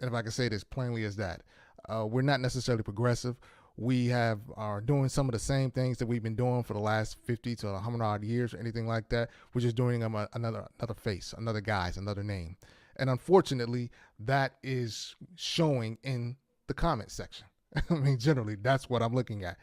And if I can say it as plainly as that, we're not necessarily progressive. We are doing some of the same things that we've been doing for the last 50 to 100 odd years or anything like that. We're just doing them another face, another guise, another name. And unfortunately, that is showing in the comment section. I mean, generally, that's what I'm looking at.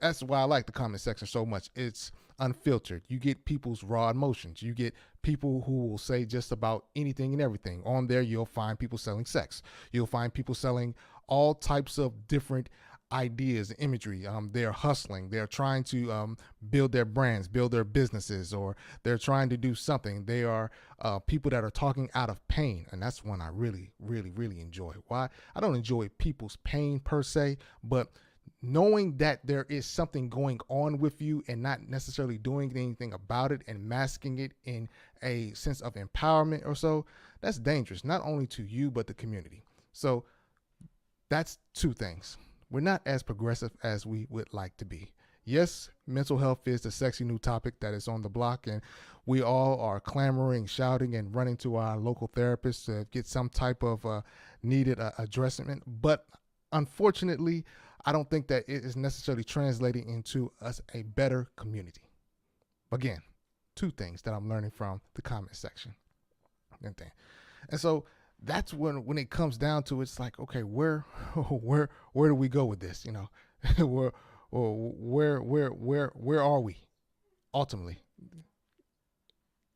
That's why I like the comment section so much. It's unfiltered. You get people's raw emotions. You get people who will say just about anything and everything. On there, you'll find people selling sex. You'll find people selling all types of different ideas, imagery. They're hustling. They're trying to build their brands, build their businesses, or they're trying to do something. They are people that are talking out of pain, and that's one I really, really, really enjoy. Why? I don't enjoy people's pain per se, but knowing that there is something going on with you and not necessarily doing anything about it and masking it in a sense of empowerment or so, that's dangerous, not only to you, but the community. So that's two things. We're not as progressive as we would like to be. Yes, mental health is the sexy new topic that is on the block, and we all are clamoring, shouting, and running to our local therapists to get some type of needed addressment. But unfortunately, I don't think that it is necessarily translating into us a better community. Again, two things that I'm learning from the comment section. And so that's when it comes down to, it's like, okay, where do we go with this? You know, where are we ultimately?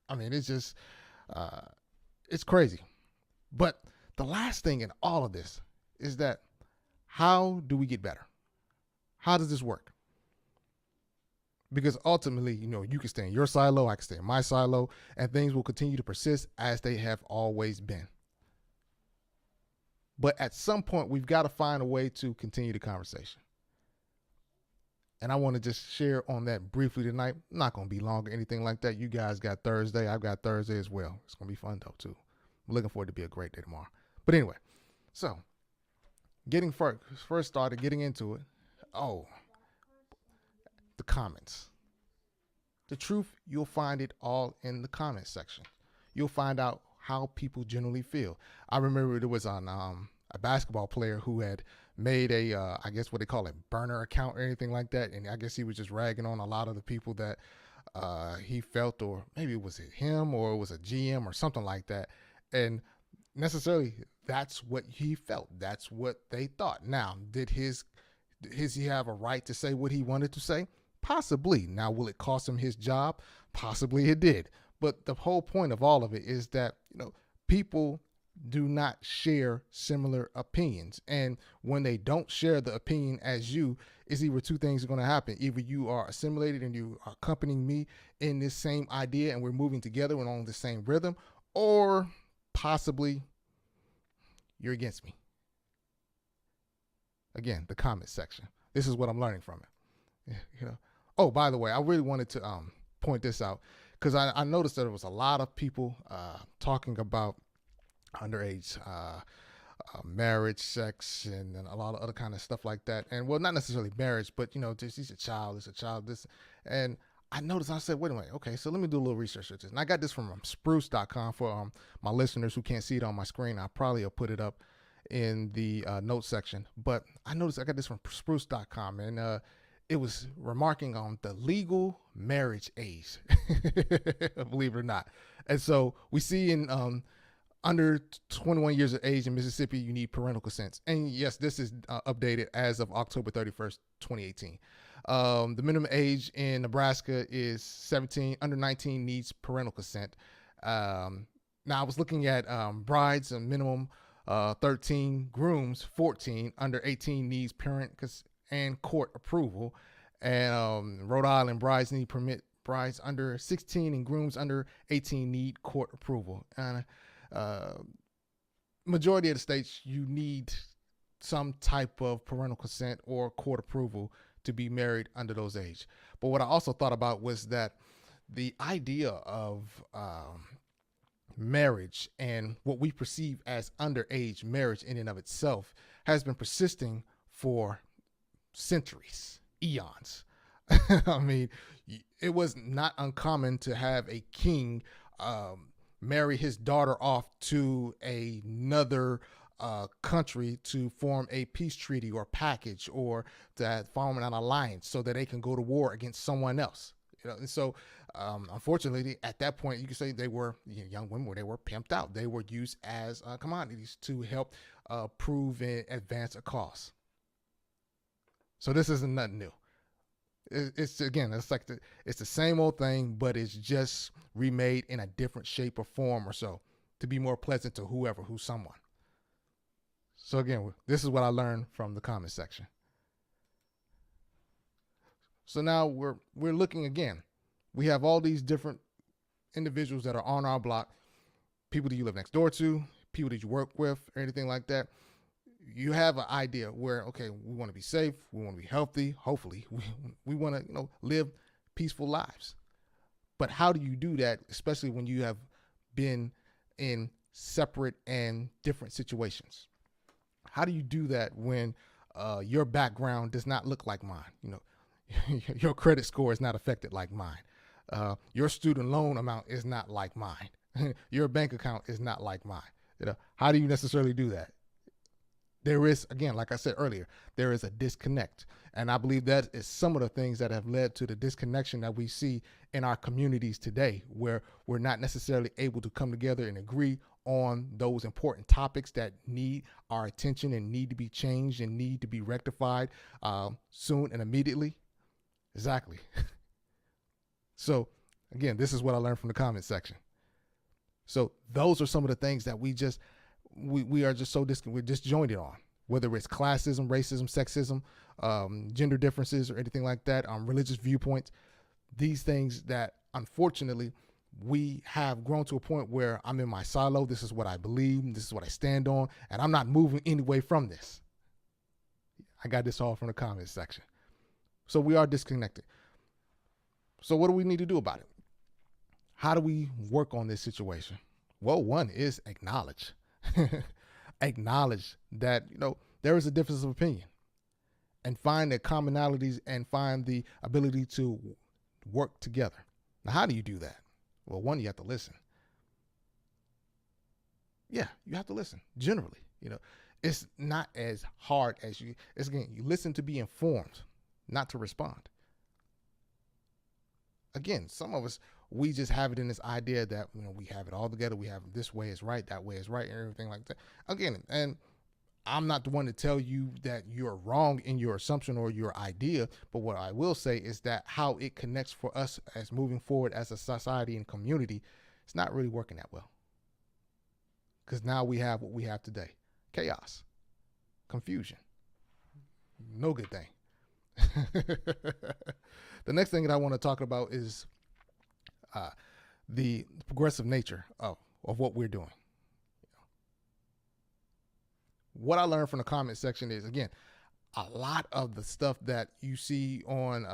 I mean, it's just it's crazy. But the last thing in all of this is that, how do we get better? How does this work? Because ultimately, you know, you can stay in your silo, I can stay in my silo, and things will continue to persist as they have always been. But at some point, we've got to find a way to continue the conversation. And I want to just share on that briefly tonight. I'm not going to be long or anything like that. You guys got Thursday. I've got Thursday as well. It's going to be fun, though, too. I'm looking forward to be a great day tomorrow. But anyway, so getting first started, getting into it. Oh, the comments. The truth, you'll find it all in the comment section. You'll find out how people generally feel. I remember there was a basketball player who had made I guess what they call it, burner account or anything like that. And I guess he was just ragging on a lot of the people that he felt, or maybe it was him or it was a GM or something like that. And necessarily that's what he felt. That's what they thought. Now, did he have a right to say what he wanted to say? Possibly. Now, will it cost him his job? Possibly it did. But the whole point of all of it is that, you know, people do not share similar opinions. And when they don't share the opinion as you, is either two things are going to happen. Either you are assimilated and you are accompanying me in this same idea and we're moving together and on the same rhythm, or possibly you're against me. Again, the comment section. This is what I'm learning from it. You know. Oh, by the way, I really wanted to point this out, because I noticed that there was a lot of people talking about underage marriage, sex, and a lot of other kind of stuff like that. And well, not necessarily marriage, but you know, he's a child, this. And I noticed, I said, wait a minute, okay, so let me do a little research with this. And I got this from spruce.com for my listeners who can't see it on my screen. I probably will put it up in the notes section. But I noticed I got this from spruce.com, and it was remarking on the legal marriage age, believe it or not. And so we see in under 21 years of age in Mississippi, you need parental consent. And yes, this is updated as of October 31st, 2018. The minimum age in Nebraska is 17. Under 19 needs parental consent. Now I was looking at brides, a minimum 13, grooms 14, under 18 needs parent and court approval. And Rhode Island brides need permit, brides under 16 and grooms under 18 need court approval. And majority of the states, you need some type of parental consent or court approval to be married under those age. But what I also thought about was that the idea of marriage and what we perceive as underage marriage in and of itself has been persisting for centuries, eons. I mean, it was not uncommon to have a king marry his daughter off to another country to form a peace treaty or package, or to form an alliance so that they can go to war against someone else. And so unfortunately, at that point, you can say they were young women, where they were pimped out. They were used as commodities to help prove and advance a cause. So this isn't nothing new. It's again, it's the same old thing, but it's just remade in a different shape or form or so to be more pleasant to who's someone. So again, this is what I learned from the comment section. So now we're looking again. We have all these different individuals that are on our block, people that you live next door to, people that you work with, or anything like that. You have an idea where, okay, we want to be safe, we want to be healthy, hopefully we want to live peaceful lives. But how do you do that, especially when you have been in separate and different situations? How do you do that when your background does not look like mine? Your credit score is not affected like mine. Your student loan amount is not like mine. Your bank account is not like mine. How do you necessarily do that? There is, again, like I said earlier, there is a disconnect. And I believe that is some of the things that have led to the disconnection that we see in our communities today, where we're not necessarily able to come together and agree on those important topics that need our attention and need to be changed and need to be rectified soon and immediately. Exactly. So again, this is what I learned from the comment section. So those are some of the things that we are just so we're disjointed on, whether it's classism, racism, sexism, gender differences, or anything like that, religious viewpoints. These things that unfortunately we have grown to a point where I'm in my silo. This is what I believe. This is what I stand on, and I'm not moving any way from this. I got this all from the comments section. So we are disconnected. So what do we need to do about it? How do we work on this situation? Well, one is acknowledge. Acknowledge that there is a difference of opinion, and find the commonalities and find the ability to work together. Now, how do you do that? Well, one, you have to listen. Yeah, you have to listen. Generally, it's not as hard as you listen to be informed, not to respond. Again, some of us, we just have it in this idea that we have it all together. We have this way is right, that way is right, and everything like that. Again, and I'm not the one to tell you that you're wrong in your assumption or your idea, but what I will say is that how it connects for us as moving forward as a society and community, it's not really working that well. Because now we have what we have today: chaos, confusion, no good thing. The next thing that I want to talk about is the progressive nature of what we're doing. What I learned from the comment section is, again, a lot of the stuff that you see on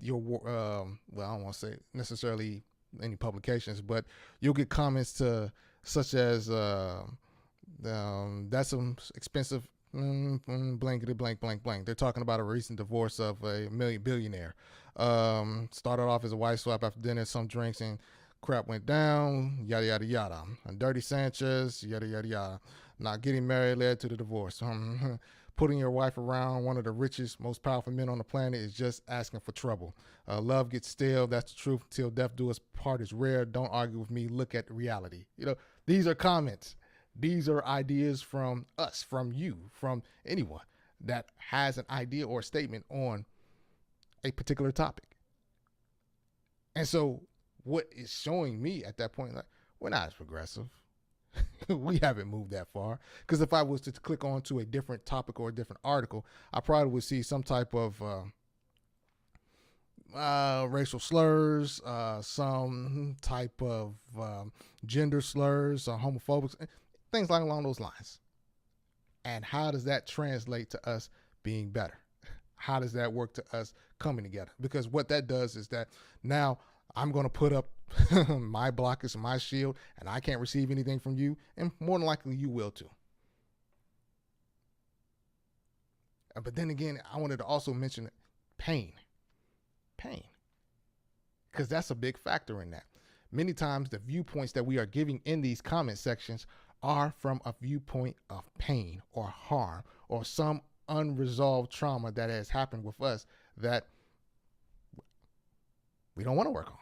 your well, I don't want to say necessarily any publications, but you'll get comments such as that's some expensive blankety blank blank blank. They're talking about a recent divorce of a billionaire. Started off as a wife swap after dinner, some drinks and crap went down, yada yada yada. And Dirty Sanchez, yada yada yada. Not getting married led to the divorce. Putting your wife around one of the richest, most powerful men on the planet is just asking for trouble. Love gets stale. That's the truth. Till death do us part is rare. Don't argue with me. Look at the reality. These are comments. These are ideas from us, from you, from anyone that has an idea or a statement on a particular topic. And so what is showing me at that point, like, we're not as progressive. We haven't moved that far. Because if I was to click on to a different topic or a different article, I probably would see some type of racial slurs, some type of gender slurs, homophobic, things along those lines. And how does that translate to us being better? How does that work to us coming together? Because what that does is that now I'm going to put up my blockage and my shield, and I can't receive anything from you, and more than likely you will too. But then again, I wanted to also mention pain, because that's a big factor in that. Many times the viewpoints that we are giving in these comment sections are from a viewpoint of pain or harm or some unresolved trauma that has happened with us that we don't want to work on.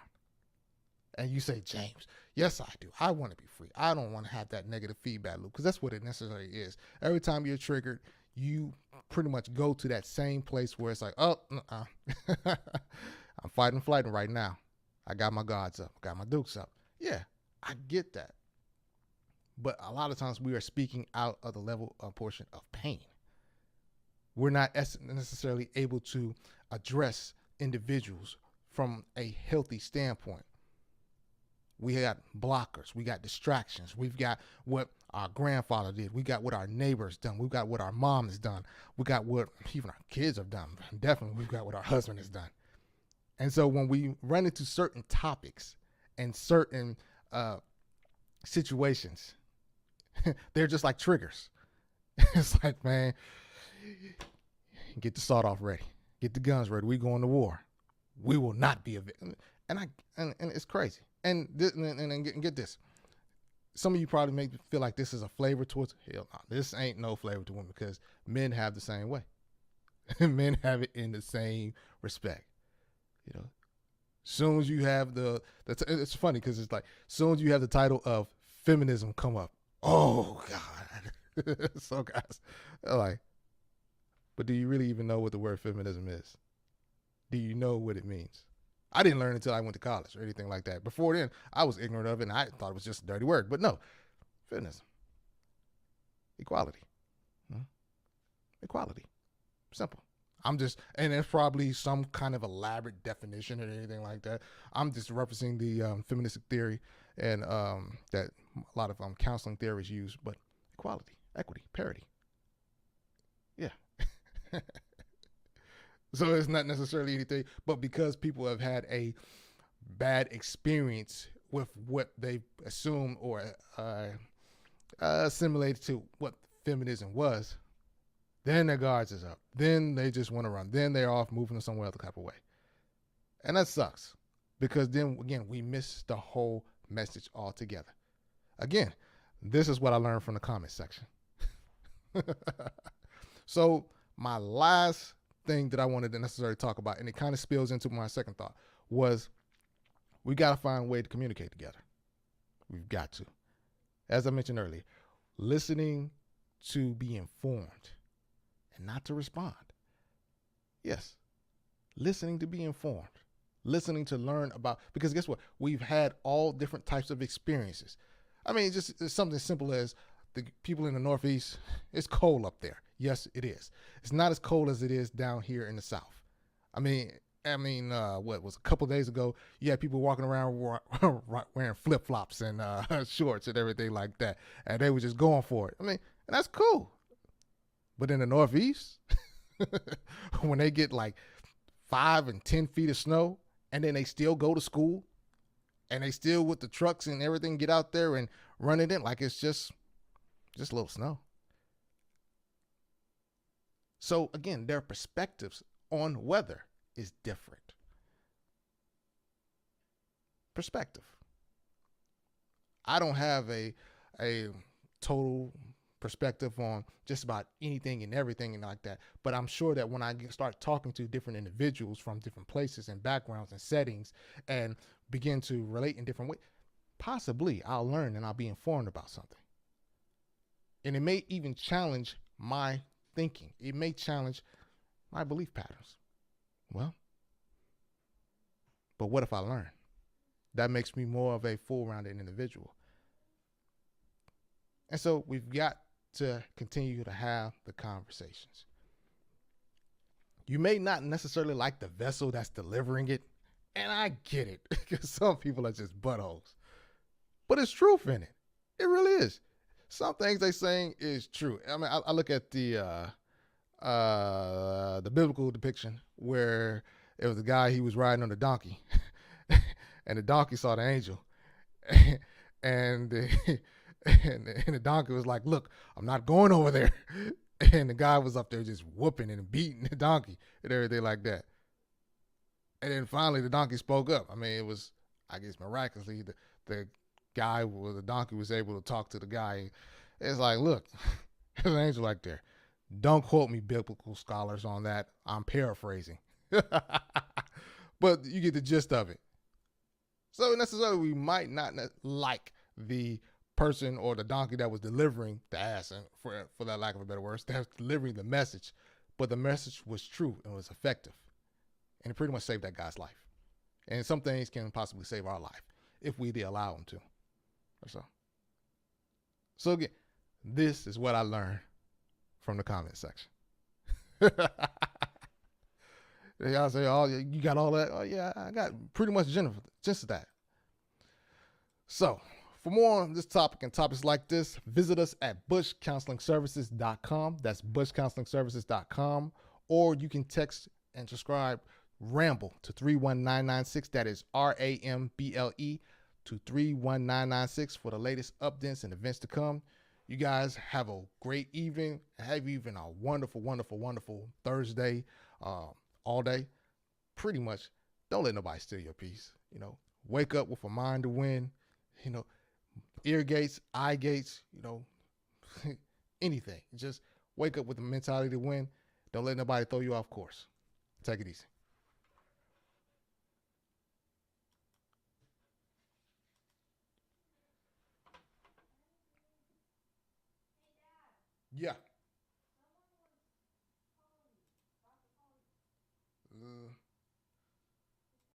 And you say, James, yes, I do. I want to be free. I don't want to have that negative feedback loop, because that's what it necessarily is. Every time you're triggered, you pretty much go to that same place where it's like, oh, I'm fighting right now. I got my guards up. I got my dukes up. Yeah, I get that. But a lot of times we are speaking out of the level of portion of pain. We're not necessarily able to address individuals from a healthy standpoint. We got blockers. We got distractions. We've got what our grandfather did. We got what our neighbors done. We've got what our mom has done. We got what even our kids have done. Definitely, we've got what our husband has done. And so when we run into certain topics and certain situations, they're just like triggers. It's like, man, get the sawed off ready. Get the guns ready. We going to war. We will not be a victim. And it's crazy. And get this. Some of you probably may feel like this is a flavor towards, hell no, this ain't no flavor to women, because men have the same way. Men have it in the same respect. You know, soon as you have it's funny because it's like, soon as you have the title of feminism come up, oh God. So guys, they're like, but do you really even know what the word feminism is? Do you know what it means? I didn't learn until I went to college or anything like that. Before then, I was ignorant of it and I thought it was just a dirty word. But no, feminism, equality, equality, simple. And it's probably some kind of elaborate definition or anything like that. I'm just referencing the feministic theory and that a lot of counseling theories use, but equality, equity, parity. Yeah. So it's not necessarily anything, but because people have had a bad experience with what they assume or assimilated to what feminism was, then their guards is up. Then they just want to run. Then they're off moving to somewhere other type of way. And that sucks, because then, again, we miss the whole message altogether. Again, this is what I learned from the comment section. So my last thing that I wanted to necessarily talk about, and it kind of spills into my second thought, was we got to find a way to communicate together. We've got to. As I mentioned earlier, listening to be informed and not to respond. Yes, listening to be informed, listening to learn about, because guess what? We've had all different types of experiences. I mean, it's something as simple as the people in the Northeast, it's cold up there. Yes, it is. It's not as cold as it is down here in the South. I mean, what was a couple of days ago, you had people walking around wearing flip-flops and shorts and everything like that, and they were just going for it. I mean, and that's cool. But in the Northeast, when they get like 5 and 10 feet of snow, and then they still go to school, and they still with the trucks and everything get out there and run it in like it's just a little snow. So again, their perspectives on weather is different. Perspective. I don't have a total perspective on just about anything and everything and like that, but I'm sure that when I start talking to different individuals from different places and backgrounds and settings and begin to relate in different ways, possibly I'll learn and I'll be informed about something. And it may even challenge my thinking. It may challenge my belief patterns. Well, but what if I learn? That makes me more of a full-rounded individual. And so we've got to continue to have the conversations. You may not necessarily like the vessel that's delivering it, and I get it, because some people are just buttholes. But it's truth in it. It really is. Some things they saying is true. I mean, I look at the biblical depiction where it was a guy, he was riding on a donkey, and the donkey saw the angel, and the donkey was like, "Look, I'm not going over there," and the guy was up there just whooping and beating the donkey and everything like that. And then finally, the donkey spoke up. I mean, it was, I guess, miraculously the the donkey was able to talk to the guy. It's like, look, there's an angel like there. Don't quote me, biblical scholars, on that. I'm paraphrasing. But you get the gist of it. So necessarily, we might not like the person or the donkey that was delivering the ass, and for that lack of a better word, that was delivering the message. But the message was true and was effective. And it pretty much saved that guy's life. And some things can possibly save our life if we did allow them to. That's all. So again, this is what I learned from the comment section. Y'all say, oh, you got all that? Oh, yeah, I got pretty much just that. So, for more on this topic and topics like this, visit us at bushcounselingservices.com. That's bushcounselingservices.com. Or you can text and subscribe Ramble to 31996. That is RAMBLE to 31996 for the latest updates and events to come. You guys have a great evening. Have even a wonderful, wonderful, wonderful Thursday, all day. Pretty much, don't let nobody steal your peace. Wake up with a mind to win. Ear gates, eye gates, anything. Just wake up with the mentality to win. Don't let nobody throw you off course. Take it easy. Yeah.